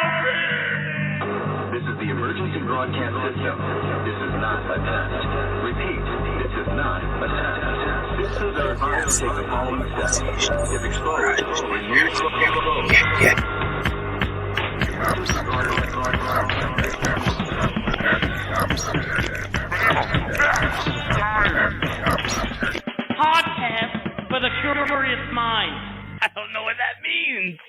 This is the emergency broadcast system. This is not a test. Repeat, this is not a test. Citizens are advised to take the following steps. If exposed, remove from the boat. Podcast for the curious mind. I don't know what that means.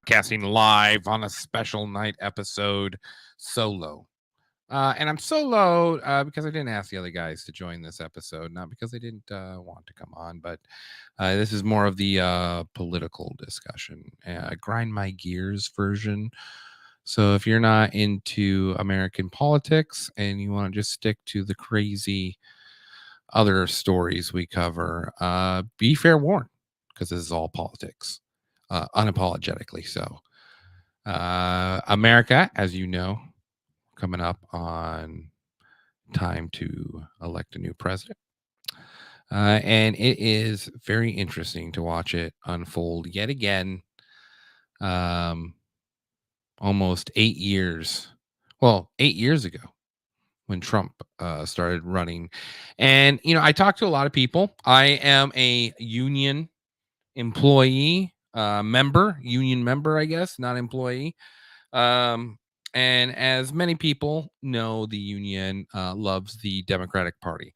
Casting live on a special night episode solo. And I'm solo because I didn't ask the other guys to join this episode, not because they didn't want to come on, but this is more of the political discussion, grind my gears version. So if you're not into American politics and you want to just stick to the crazy other stories we cover, be fair warned, because this is all politics, unapologetically so. America, as you know, coming up on time to elect a new president. And it is very interesting to watch it unfold yet again. Almost 8 years. Well, 8 years ago when Trump started running. And, you know, I talked to a lot of people. I am a union employee, union member, I guess, not employee. And as many people know, the union loves the Democratic Party.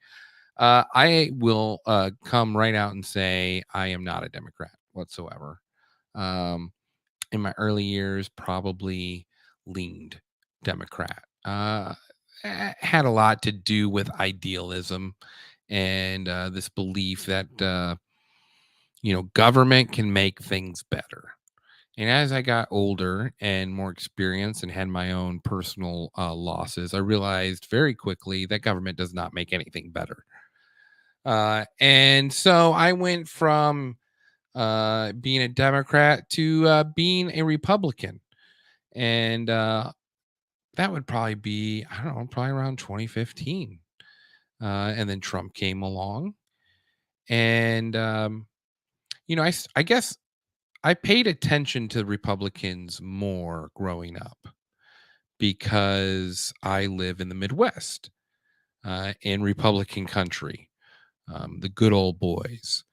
I will come right out and say I am not a Democrat whatsoever. In my early years, probably leaned Democrat. Had a lot to do with idealism and this belief that, government can make things better. And as I got older and more experienced and had my own personal losses, I realized very quickly that government does not make anything better. And so I went from being a Democrat to being a Republican. And that would probably be, I don't know, probably around 2015. And then Trump came along. And, I guess I paid attention to Republicans more growing up because I live in the Midwest, in Republican country, the good old boys.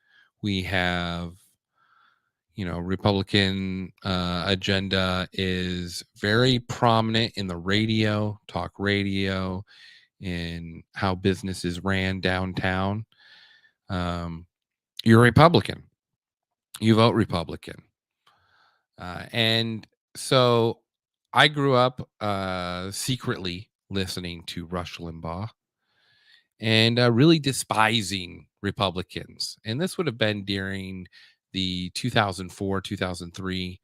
We have, Republican agenda is very prominent in the radio, talk radio, in how businesses ran downtown. You're a Republican. You vote Republican. And so I grew up secretly listening to Rush Limbaugh and really despising Republicans. And this would have been during the 2004, 2003,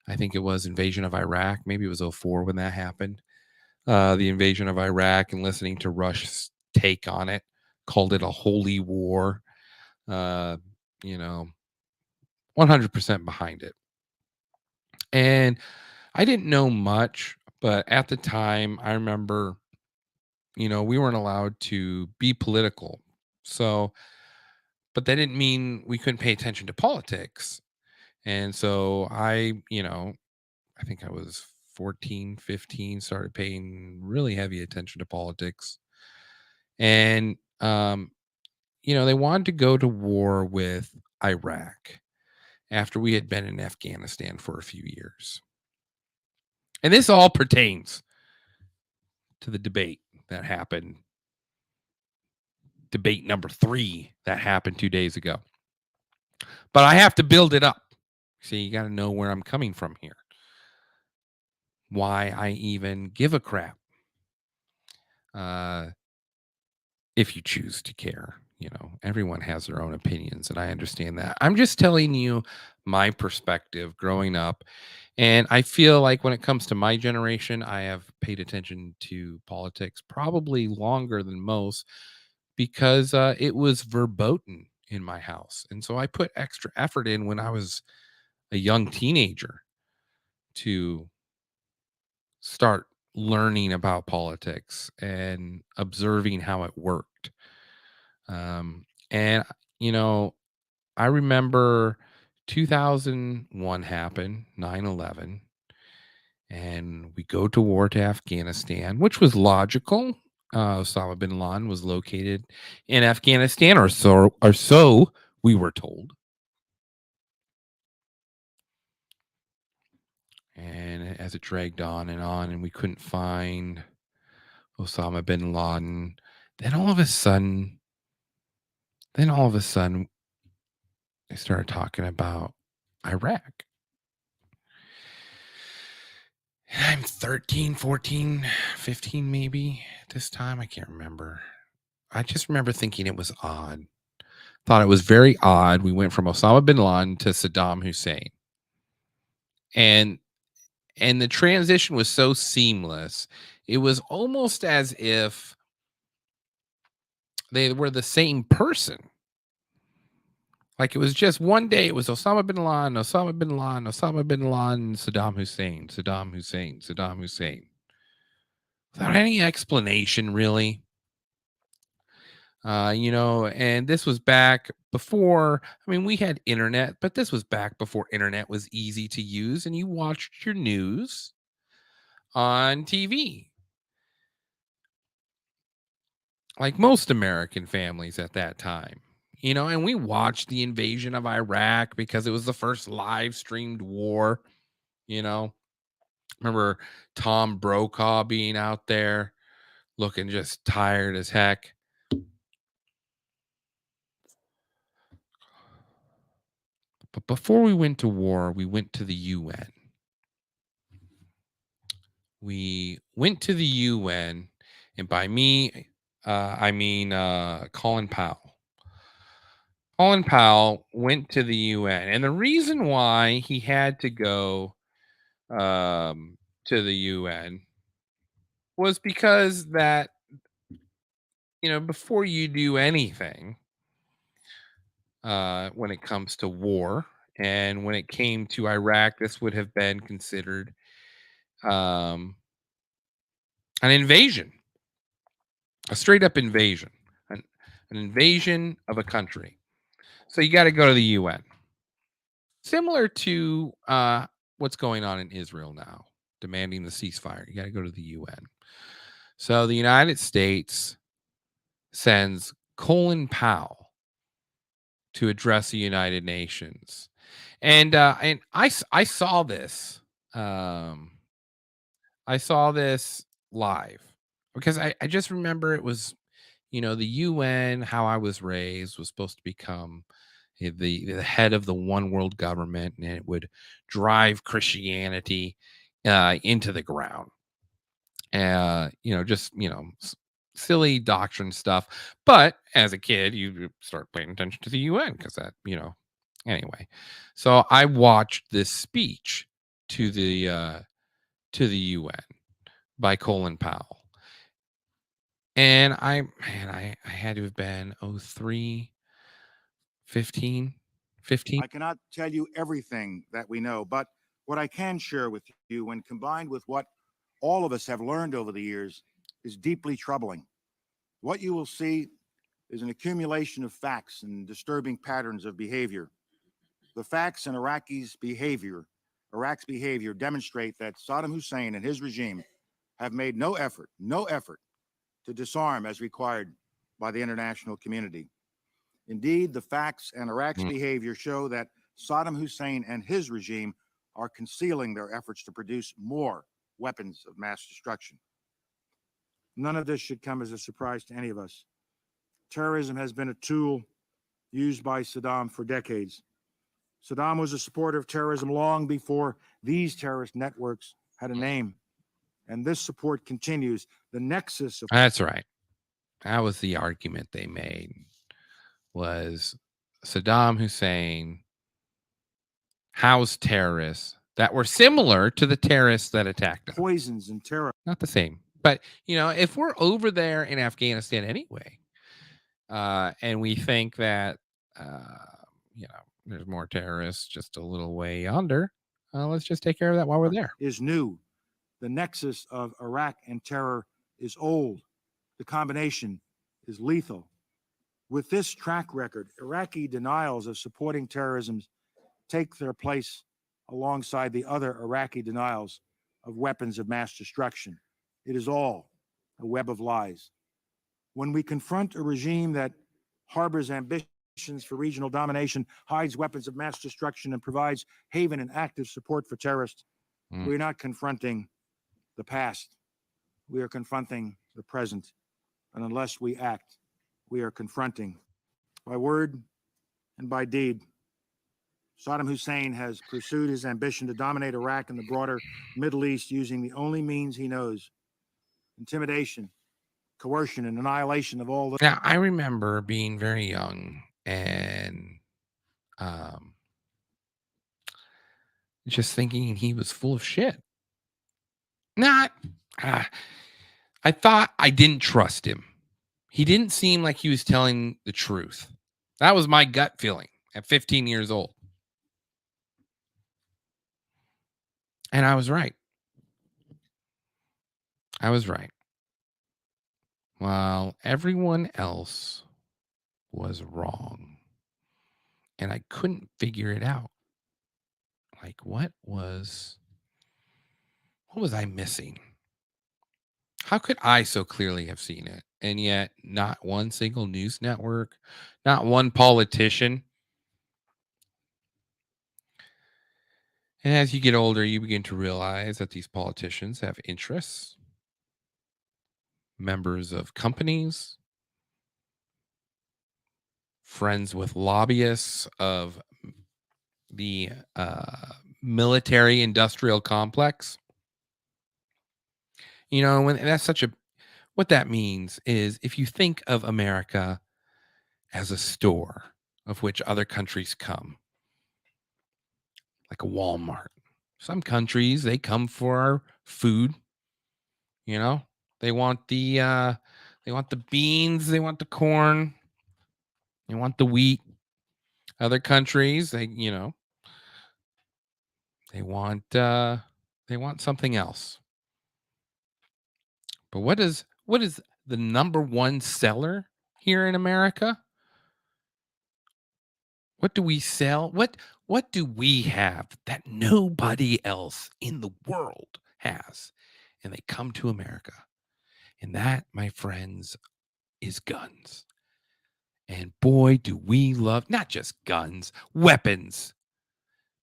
I think it was, invasion of Iraq. Maybe it was 2004 when that happened. The invasion of Iraq, and listening to Rush's take on it, called it a holy war. 100% behind it. And I didn't know much, but at the time, I remember, we weren't allowed to be political. So, but that didn't mean we couldn't pay attention to politics. And so I think I was 14, 15, started paying really heavy attention to politics. And, they wanted to go to war with Iraq after we had been in Afghanistan for a few years. And this all pertains to the debate that happened. Debate number 3 that happened 2 days ago. But I have to build it up. See, you got to know where I'm coming from here. Why I even give a crap. If you choose to care. Everyone has their own opinions, and I understand that. I'm just telling you my perspective growing up. And I feel like when it comes to my generation, I have paid attention to politics probably longer than most because it was verboten in my house. And so I put extra effort in when I was a young teenager to start learning about politics and observing how it worked. And, I remember 2001 happened, 9/11. And we go to war to Afghanistan, which was logical. Osama bin Laden was located in Afghanistan, or so we were told. And as it dragged on, and we couldn't find Osama bin Laden, then all of a sudden, they started talking about Iraq. And I'm 13, 14, 15 maybe at this time. I can't remember. I just remember thinking it was odd. Thought it was very odd. We went from Osama bin Laden to Saddam Hussein. And the transition was so seamless. It was almost as if they were the same person. Like it was just one day, it was Osama bin Laden, Osama bin Laden, Osama bin Laden, Saddam Hussein, Saddam Hussein, Saddam Hussein. Without any explanation, really. And this was back before, I mean, we had internet, but this was back before internet was easy to use and you watched your news on TV. Like most American families at that time, and we watched the invasion of Iraq because it was the first live streamed war, Remember Tom Brokaw being out there looking just tired as heck. But before we went to war, we went to the UN. We went to the UN, and by me, I mean Colin Powell. Colin Powell went to the UN, and the reason why he had to go to the UN was because that, before you do anything, when it comes to war, and when it came to Iraq, this would have been considered um, an invasion, a straight up invasion, an invasion of a country. So you got to go to the UN. Similar to what's going on in Israel now, demanding the ceasefire. You got to go to the UN. So the United States sends Colin Powell to address the United Nations. And I saw this. I saw this live because I just remember it was, the UN, how I was raised, was supposed to become the head of the one world government, and it would drive Christianity into the ground. Just silly doctrine stuff. But as a kid, you start paying attention to the UN because that, anyway. So I watched this speech to the UN by Colin Powell. And I had to have been 03, 15. I cannot tell you everything that we know, but what I can share with you, when combined with what all of us have learned over the years, is deeply troubling. What you will see is an accumulation of facts and disturbing patterns of behavior. The facts in Iraq's behavior demonstrate that Saddam Hussein and his regime have made no effort to disarm as required by the international community. Indeed, the facts and Iraq's behavior show that Saddam Hussein and his regime are concealing their efforts to produce more weapons of mass destruction. None of this should come as a surprise to any of us. Terrorism has been a tool used by Saddam for decades. Saddam was a supporter of terrorism long before these terrorist networks had a name. And this support continues. The nexus of... That's right. That was the argument they made, was Saddam Hussein housed terrorists that were similar to the terrorists that attacked us. Poisons and terror. Not the same. But, if we're over there in Afghanistan anyway, and we think that, there's more terrorists just a little way yonder, let's just take care of that while we're there. Is new. The nexus of Iraq and terror is old. The combination is lethal. With this track record, Iraqi denials of supporting terrorism take their place alongside the other Iraqi denials of weapons of mass destruction. It is all a web of lies. When we confront a regime that harbors ambitions for regional domination, hides weapons of mass destruction, and provides haven and active support for terrorists, we're not confronting the past. We are confronting the present. And unless we act, we are confronting by word and by deed. Saddam Hussein has pursued his ambition to dominate Iraq and the broader Middle East using the only means he knows: intimidation, coercion, and annihilation of all the. Now, I remember being very young and just thinking he was full of shit. I thought I didn't trust him. He didn't seem like he was telling the truth. That was my gut feeling at 15 years old. And I was right. I was right. While everyone else was wrong. And I couldn't figure it out. Like, what was I missing? How could I so clearly have seen it? And yet not one single news network, not one politician. And as you get older, you begin to realize that these politicians have interests, members of companies, friends with lobbyists of the military industrial complex. You know, when that's what that means is if you think of America as a store of which other countries come, like a Walmart. Some countries, they come for our food. You know, they want the beans, they want the corn, they want the wheat. Other countries, they want something else. But what is the number one seller here in America? What do we sell? What do we have that nobody else in the world has? And they come to America. And that, my friends, is guns. And boy, do we love not just guns, weapons,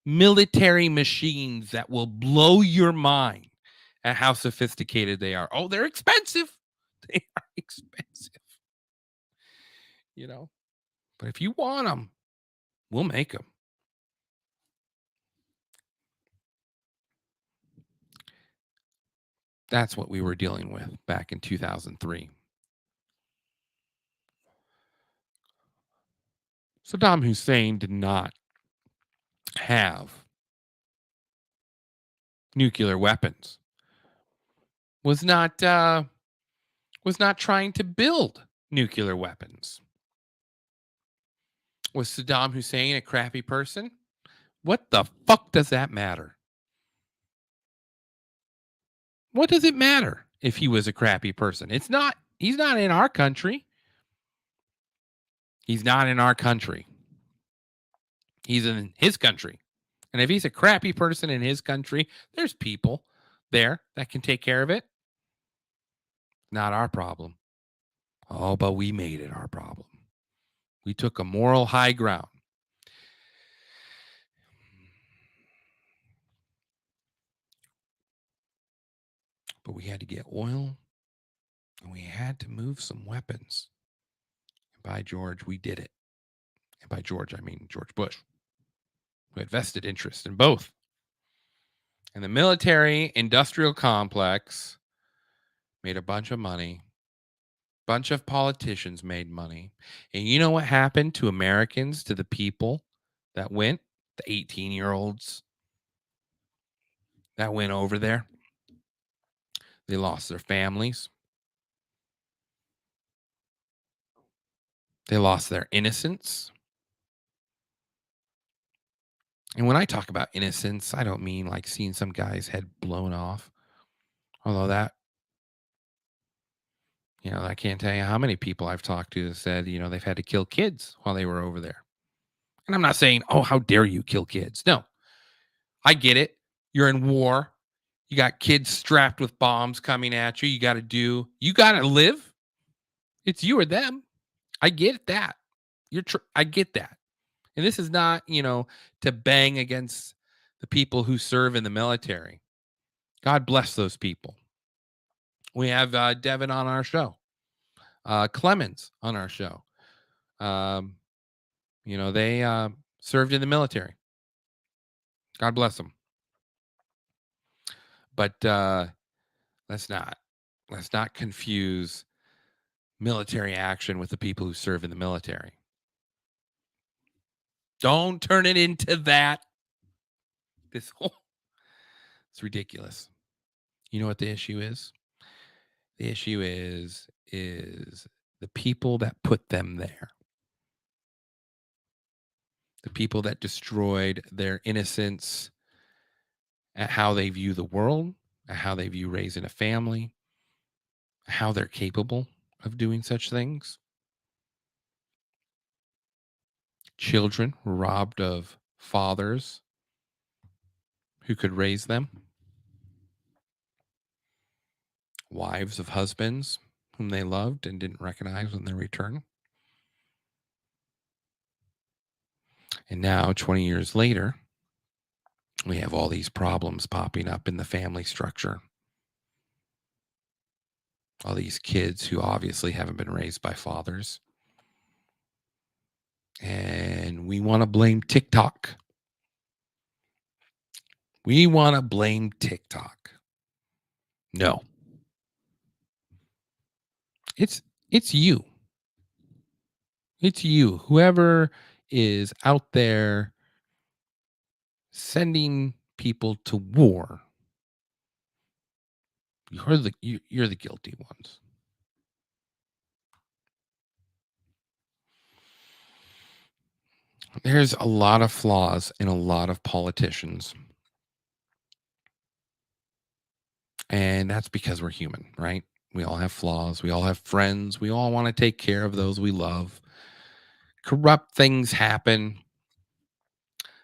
military machines that will blow your mind at how sophisticated they are. Oh, they're expensive. They are expensive. You know, but if you want them, we'll make them. That's what we were dealing with back in 2003. Saddam Hussein did not have nuclear weapons. Was not trying to build nuclear weapons. Was Saddam Hussein a crappy person? What the fuck does that matter? What does it matter if he was a crappy person? He's not in our country. He's not in our country. He's in his country. And if he's a crappy person in his country, there's people there that can take care of it. Not our problem. Oh, but we made it our problem. We took a moral high ground. But we had to get oil, and we had to move some weapons. And by George, we did it. And by George, I mean George Bush, who had vested interest in both. And the military industrial complex made a bunch of money. Bunch of politicians made money. And you know what happened to Americans, to the people that went, the 18-year-olds that went over there? They lost their families. They lost their innocence. And when I talk about innocence, I don't mean like seeing some guy's head blown off. Although that, I can't tell you how many people I've talked to that said, they've had to kill kids while they were over there. And I'm not saying, oh, how dare you kill kids? No, I get it. You're in war. You got kids strapped with bombs coming at you. You got to live. It's you or them. I get that. I get that. And this is not, to bang against the people who serve in the military. God bless those people. We have Devin on our show, Clemens on our show. They served in the military. God bless them. But let's not confuse military action with the people who serve in the military. Don't turn it into that. It's ridiculous. You know what the issue is? The issue is the people that put them there. The people that destroyed their innocence at how they view the world, at how they view raising a family, how they're capable of doing such things. Children robbed of fathers who could raise them. Wives of husbands whom they loved and didn't recognize when they returned. And now, 20 years later, we have all these problems popping up in the family structure. All these kids who obviously haven't been raised by fathers. And we want to blame TikTok. We want to blame TikTok. No. It's you. It's you. Whoever is out there sending people to war. You're the guilty ones. There's a lot of flaws in a lot of politicians. And that's because we're human, right? We all have flaws. We all have friends. We all want to take care of those we love. Corrupt things happen.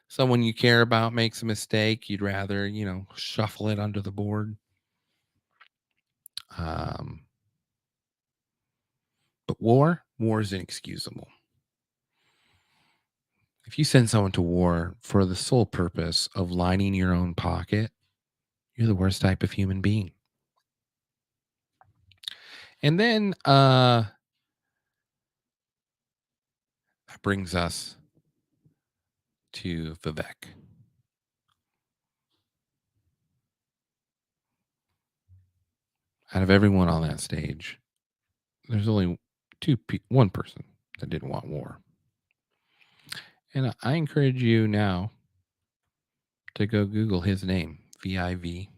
Someone you care about makes a mistake. You'd rather, shuffle it under the board. But war is inexcusable. If you send someone to war for the sole purpose of lining your own pocket, you're the worst type of human being. And then that brings us to Vivek. Out of everyone on that stage, there's only one person that didn't want war. And I encourage you now to go Google his name, Vivek.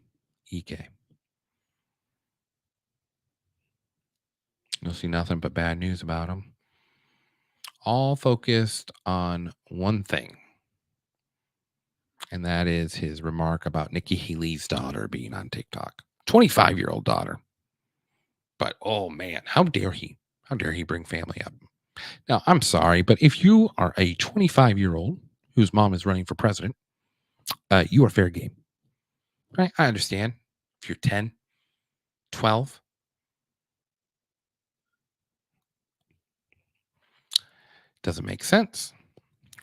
You'll see nothing but bad news about him. All focused on one thing. And that is his remark about Nikki Haley's daughter being on TikTok. 25-year-old daughter. But, oh man, how dare he? How dare he bring family up? Now, I'm sorry, but if you are a 25-year-old whose mom is running for president, you are fair game. Right? I understand. If you're 10, 12, doesn't make sense.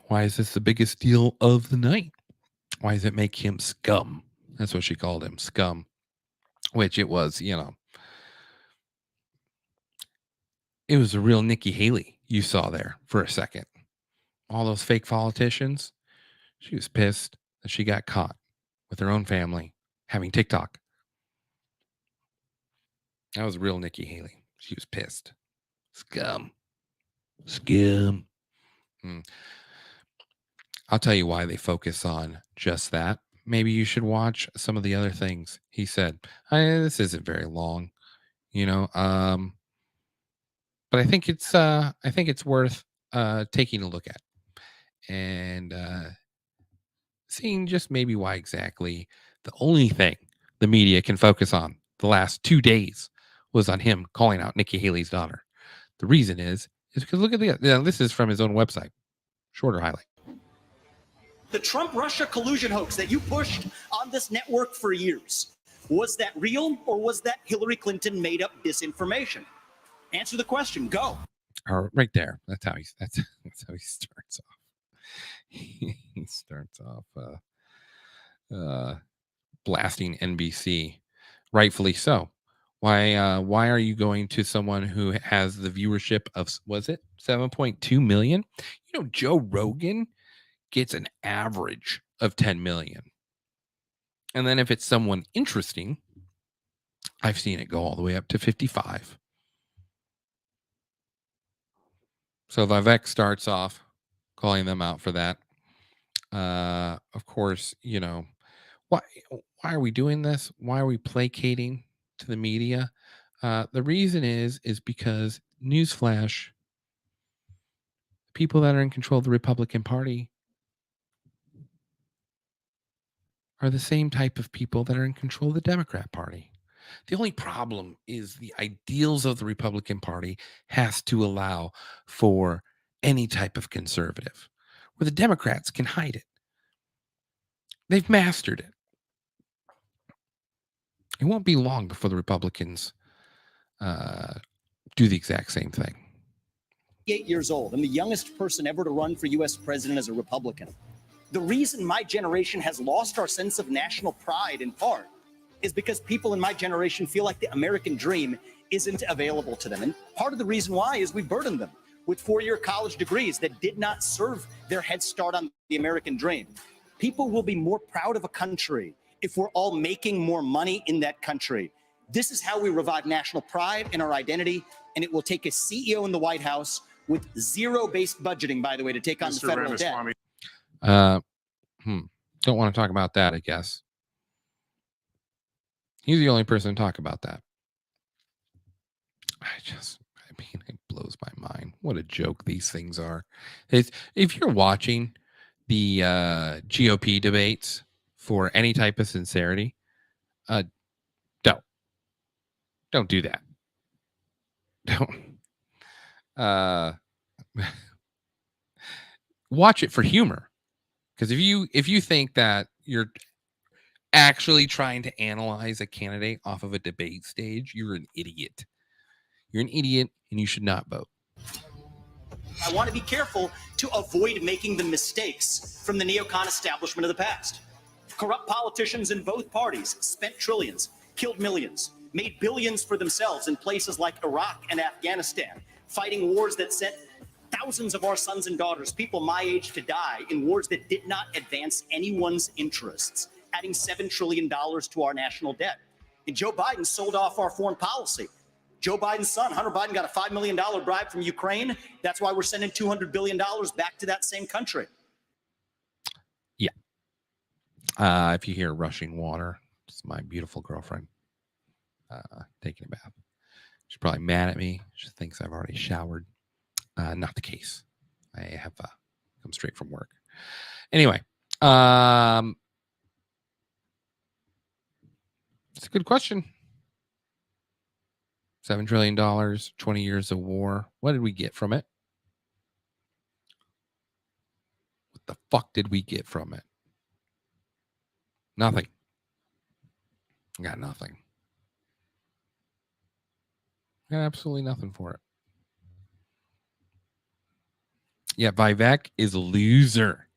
Why is this the biggest deal of the night? Why does it make him scum? That's what she called him, scum. Which it was, it was a real Nikki Haley you saw there for a second. All those fake politicians. She was pissed that she got caught with her own family having TikTok. That was real Nikki Haley. She was pissed. Scum. I'll tell you why they focus on just that. Maybe you should watch some of the other things he said. This isn't very long, but I think it's worth taking a look at and seeing just maybe why exactly the only thing the media can focus on the last 2 days was on him calling out Nikki Haley's daughter. The reason is because look at this is from his own website. Shorter highlight. The Trump-Russia collusion hoax that you pushed on this network for years. Was that real, or was that Hillary Clinton made up disinformation? Answer the question. Go. Right there. That's how he starts off. He starts off blasting NBC, rightfully so. Why are you going to someone who has the viewership of, was it 7.2 million? You know, Joe Rogan gets an average of 10 million. And then if it's someone interesting, I've seen it go all the way up to 55. So Vivek starts off calling them out for that. Of course, you know, why are we doing this? Why are we placating to the media? The reason is because, newsflash, people that are in control of the Republican Party are the same type of people that are in control of the Democrat Party. The only problem is the ideals of the Republican Party has to allow for any type of conservative, where the Democrats can hide it. They've mastered it. It won't be long before the Republicans do the exact same thing. 8 years old. I'm the youngest person ever to run for U.S. president as a Republican. The reason my generation has lost our sense of national pride, in part, is because people in my generation feel like the American dream isn't available to them. And part of the reason why is we burdened them with four-year college degrees that did not serve their head start on the American dream. People will be more proud of a country if we're all making more money in that country. This is how we revive national pride and our identity, and it will take a CEO in the White House with zero-based budgeting, by the way, to take on the federal debt. Don't want to talk about that, I guess. He's the only person to talk about that. It blows my mind. What a joke these things are. If you're watching the GOP debates for any type of sincerity, don't do that. Don't watch it for humor. Because if you think that you're actually trying to analyze a candidate off of a debate stage, you're an idiot. You're an idiot, and you should not vote. I want to be careful to avoid making the mistakes from the neocon establishment of the past. Corrupt politicians in both parties spent trillions, killed millions, made billions for themselves in places like Iraq and Afghanistan, fighting wars that sent thousands of our sons and daughters, people my age, to die in wars that did not advance anyone's interests, adding $7 trillion to our national debt. And Joe Biden sold off our foreign policy. Joe Biden's son, Hunter Biden, got a $5 million bribe from Ukraine. That's why we're sending $200 billion back to that same country. Yeah. If you hear rushing water, it's my beautiful girlfriend taking a bath. She's probably mad at me. She thinks I've already showered. Not the case. I have come straight from work. Anyway, it's a good question. $7 trillion, 20 years of war. What did we get from it? What the fuck did we get from it? Nothing. Got nothing. Got absolutely nothing for it. Yeah, Vivek is a loser.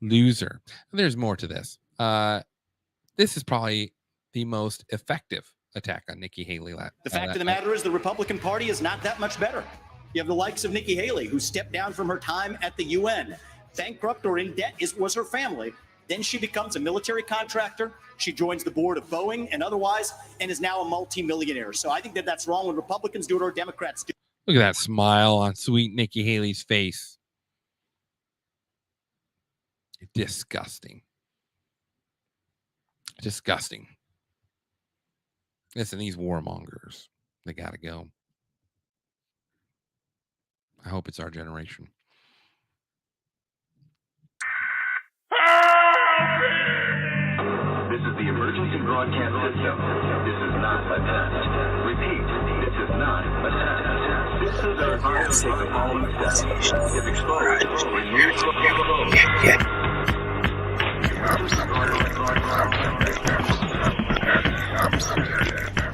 Loser. There's more to this. This is probably the most effective attack on Nikki Haley. The fact of the matter is the Republican Party is not that much better. You have the likes of Nikki Haley, who stepped down from her time at the UN. Bankrupt or in debt was her family. Then she becomes a military contractor. She joins the board of Boeing and otherwise, and is now a multimillionaire. So I think that that's wrong when Republicans do it or Democrats do. Look at that smile on sweet Nikki Haley's face. Disgusting. Disgusting. Listen, these warmongers, they got to go. I hope it's our generation. This is the emergency broadcast system. This is not a test. Repeat, this is not a test. This is our advice on the following steps. If exposed, remove from the phone. Sir.